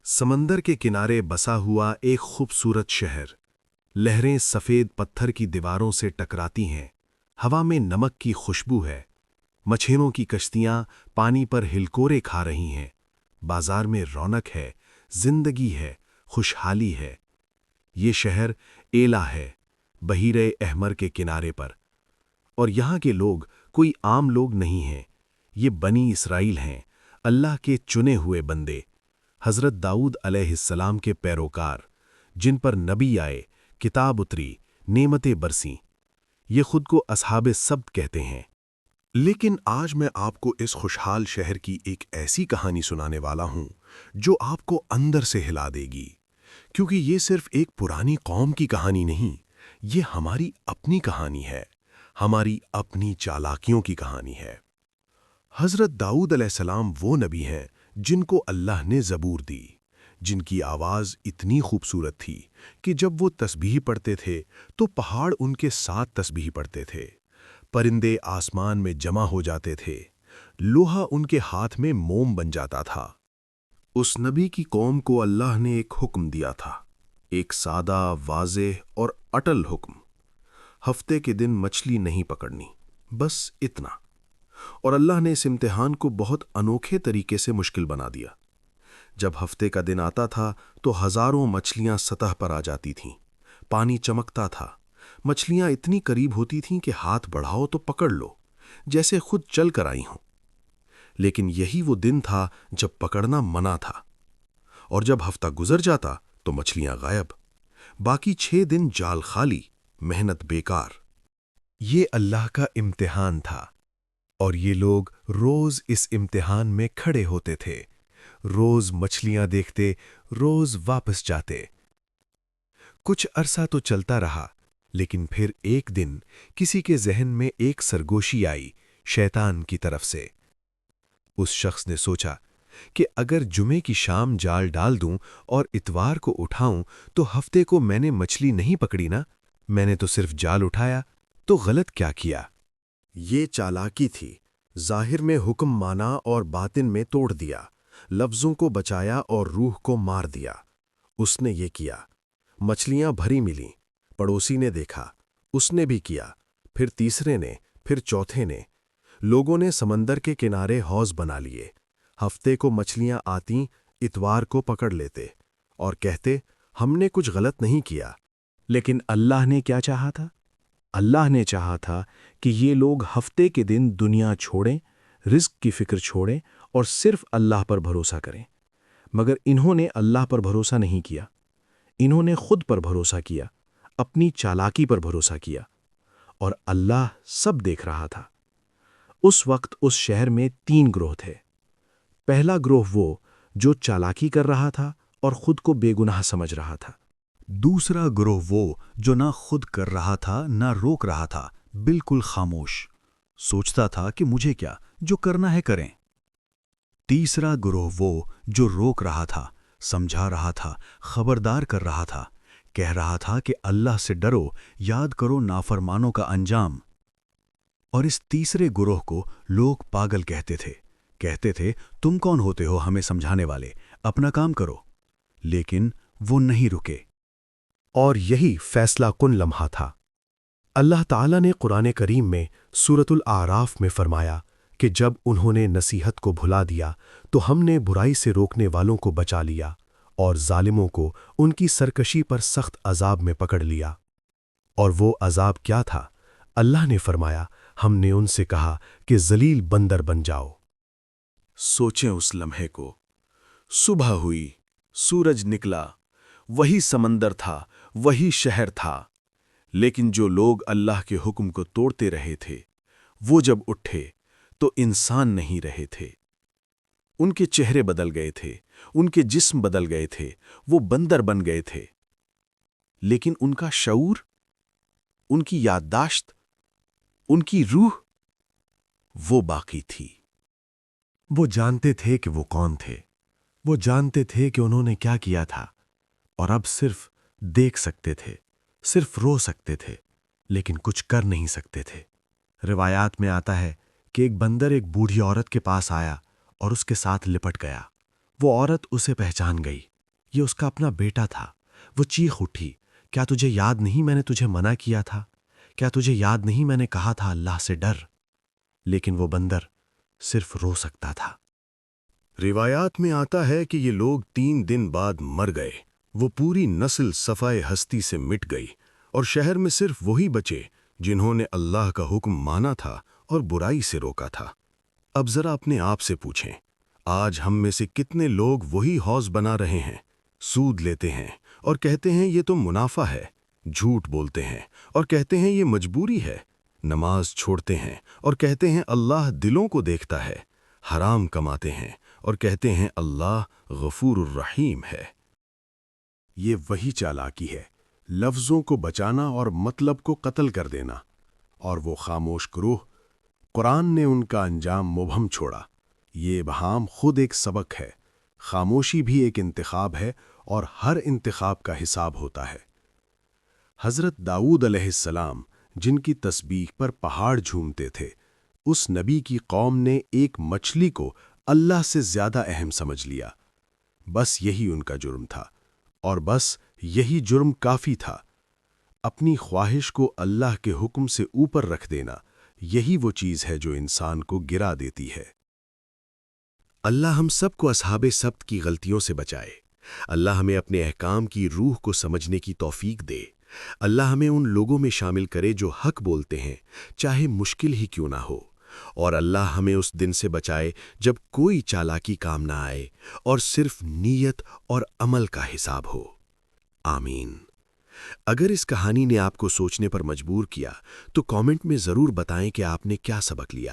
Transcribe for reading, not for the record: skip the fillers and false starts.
سمندر کے کنارے بسا ہوا ایک خوبصورت شہر۔ لہریں سفید پتھر کی دیواروں سے ٹکراتی ہیں، ہوا میں نمک کی خوشبو ہے۔ مچھیروں کی کشتیاں پانی پر ہلکورے کھا رہی ہیں۔ بازار میں رونق ہے، زندگی ہے، خوشحالی ہے۔ یہ شہر ایلا ہے، بحیرہ احمر کے کنارے پر، اور یہاں کے لوگ کوئی عام لوگ نہیں ہیں۔ یہ بنی اسرائیل ہیں، اللہ کے چنے ہوئے بندے، حضرت داؤد علیہ السلام کے پیروکار، جن پر نبی آئے، کتاب اتری، نعمتیں برسیں۔ یہ خود کو اصحاب سبت کہتے ہیں۔ لیکن آج میں آپ کو اس خوشحال شہر کی ایک ایسی کہانی سنانے والا ہوں جو آپ کو اندر سے ہلا دے گی، کیونکہ یہ صرف ایک پرانی قوم کی کہانی نہیں، یہ ہماری اپنی کہانی ہے، ہماری اپنی چالاکیوں کی کہانی ہے۔ حضرت داؤد علیہ السلام وہ نبی ہیں جن کو اللہ نے زبور دی، جن کی آواز اتنی خوبصورت تھی کہ جب وہ تسبیح پڑھتے تھے تو پہاڑ ان کے ساتھ تسبیح پڑھتے تھے، پرندے آسمان میں جمع ہو جاتے تھے، لوہا ان کے ہاتھ میں موم بن جاتا تھا۔ اس نبی کی قوم کو اللہ نے ایک حکم دیا تھا، ایک سادہ، واضح اور اٹل حکم۔ ہفتے کے دن مچھلی نہیں پکڑنی، بس اتنا۔ اور اللہ نے اس امتحان کو بہت انوکھے طریقے سے مشکل بنا دیا۔ جب ہفتے کا دن آتا تھا تو ہزاروں مچھلیاں سطح پر آ جاتی تھیں، پانی چمکتا تھا، مچھلیاں اتنی قریب ہوتی تھیں کہ ہاتھ بڑھاؤ تو پکڑ لو، جیسے خود چل کر آئی ہوں۔ لیکن یہی وہ دن تھا جب پکڑنا منع تھا، اور جب ہفتہ گزر جاتا تو مچھلیاں غائب، باقی 6 دن جال خالی، محنت بیکار۔ یہ اللہ کا امتحان تھا، اور یہ لوگ روز اس امتحان میں کھڑے ہوتے تھے، روز مچھلیاں دیکھتے، روز واپس جاتے۔ کچھ عرصہ تو چلتا رہا، لیکن پھر ایک دن کسی کے ذہن میں ایک سرگوشی آئی، شیطان کی طرف سے۔ اس شخص نے سوچا کہ اگر جمعے کی شام جال ڈال دوں اور اتوار کو اٹھاؤں تو ہفتے کو میں نے مچھلی نہیں پکڑی نا، میں نے تو صرف جال اٹھایا، تو غلط کیا کیا؟ یہ چالاکی تھی، ظاہر میں حکم مانا اور باطن میں توڑ دیا، لفظوں کو بچایا اور روح کو مار دیا۔ اس نے یہ کیا، مچھلیاں بھری ملیں، پڑوسی نے دیکھا، اس نے بھی کیا، پھر تیسرے نے، پھر چوتھے نے۔ لوگوں نے سمندر کے کنارے حوض بنا لیے، ہفتے کو مچھلیاں آتیں، اتوار کو پکڑ لیتے، اور کہتے ہم نے کچھ غلط نہیں کیا۔ لیکن اللہ نے کیا چاہا تھا؟ اللہ نے چاہا تھا کہ یہ لوگ ہفتے کے دن دنیا چھوڑیں، رزق کی فکر چھوڑیں اور صرف اللہ پر بھروسہ کریں۔ مگر انہوں نے اللہ پر بھروسہ نہیں کیا، انہوں نے خود پر بھروسہ کیا، اپنی چالاکی پر بھروسہ کیا، اور اللہ سب دیکھ رہا تھا۔ اس وقت اس شہر میں 3 گروہ تھے۔ پہلا گروہ وہ جو چالاکی کر رہا تھا اور خود کو بے گناہ سمجھ رہا تھا۔ دوسرا گروہ وہ جو نہ خود کر رہا تھا نہ روک رہا تھا، بالکل خاموش، سوچتا تھا کہ مجھے کیا، جو کرنا ہے کریں۔ تیسرا گروہ وہ جو روک رہا تھا، سمجھا رہا تھا، خبردار کر رہا تھا، کہہ رہا تھا کہ اللہ سے ڈرو، یاد کرو نافرمانوں کا انجام۔ اور اس تیسرے گروہ کو لوگ پاگل کہتے تھے تم کون ہوتے ہو ہمیں سمجھانے والے، اپنا کام کرو۔ لیکن وہ نہیں رکے۔ اور یہی فیصلہ کن لمحہ تھا۔ اللہ تعالیٰ نے قرآن کریم میں سورۃ الاعراف میں فرمایا کہ جب انہوں نے نصیحت کو بھلا دیا تو ہم نے برائی سے روکنے والوں کو بچا لیا اور ظالموں کو ان کی سرکشی پر سخت عذاب میں پکڑ لیا۔ اور وہ عذاب کیا تھا؟ اللہ نے فرمایا ہم نے ان سے کہا کہ ذلیل بندر بن جاؤ۔ سوچیں اس لمحے کو، صبح ہوئی، سورج نکلا، وہی سمندر تھا، وہی شہر تھا، لیکن جو لوگ اللہ کے حکم کو توڑتے رہے تھے، وہ جب اٹھے تو انسان نہیں رہے تھے۔ ان کے چہرے بدل گئے تھے، ان کے جسم بدل گئے تھے، وہ بندر بن گئے تھے، لیکن ان کا شعور، ان کی یادداشت، ان کی روح، وہ باقی تھی۔ وہ جانتے تھے کہ وہ کون تھے، وہ جانتے تھے کہ انہوں نے کیا کیا تھا، اور اب صرف دیکھ سکتے تھے، صرف رو سکتے تھے، لیکن کچھ کر نہیں سکتے تھے۔ روایات میں آتا ہے کہ ایک بندر ایک بوڑھی عورت کے پاس آیا اور اس کے ساتھ لپٹ گیا۔ وہ عورت اسے پہچان گئی، یہ اس کا اپنا بیٹا تھا۔ وہ چیخ اٹھی، کیا تجھے یاد نہیں میں نے تجھے منع کیا تھا؟ کیا تجھے یاد نہیں میں نے کہا تھا اللہ سے ڈر؟ لیکن وہ بندر صرف رو سکتا تھا۔ روایات میں آتا ہے کہ یہ لوگ 3 دن بعد مر گئے۔ وہ پوری نسل صفائے ہستی سے مٹ گئی اور شہر میں صرف وہی بچے جنہوں نے اللہ کا حکم مانا تھا اور برائی سے روکا تھا۔ اب ذرا اپنے آپ سے پوچھیں، آج ہم میں سے کتنے لوگ وہی حوض بنا رہے ہیں، سود لیتے ہیں اور کہتے ہیں یہ تو منافع ہے، جھوٹ بولتے ہیں اور کہتے ہیں یہ مجبوری ہے، نماز چھوڑتے ہیں اور کہتے ہیں اللہ دلوں کو دیکھتا ہے، حرام کماتے ہیں اور کہتے ہیں اللہ غفور الرحیم ہے۔ یہ وہی چالاکی ہے، لفظوں کو بچانا اور مطلب کو قتل کر دینا۔ اور وہ خاموش گروہ، قرآن نے ان کا انجام مبہم چھوڑا۔ یہ ابہام خود ایک سبق ہے، خاموشی بھی ایک انتخاب ہے اور ہر انتخاب کا حساب ہوتا ہے۔ حضرت داؤد علیہ السلام، جن کی تسبیح پر پہاڑ جھومتے تھے، اس نبی کی قوم نے ایک مچھلی کو اللہ سے زیادہ اہم سمجھ لیا۔ بس یہی ان کا جرم تھا، اور بس یہی جرم کافی تھا۔ اپنی خواہش کو اللہ کے حکم سے اوپر رکھ دینا، یہی وہ چیز ہے جو انسان کو گرا دیتی ہے۔ اللہ ہم سب کو اصحاب سبت کی غلطیوں سے بچائے۔ اللہ ہمیں اپنے احکام کی روح کو سمجھنے کی توفیق دے۔ اللہ ہمیں ان لوگوں میں شامل کرے جو حق بولتے ہیں، چاہے مشکل ہی کیوں نہ ہو۔ اور اللہ ہمیں اس دن سے بچائے جب کوئی چالاکی کام نہ آئے اور صرف نیت اور عمل کا حساب ہو۔ آمین۔ اگر اس کہانی نے آپ کو سوچنے پر مجبور کیا تو کامنٹ میں ضرور بتائیں کہ آپ نے کیا سبق لیا۔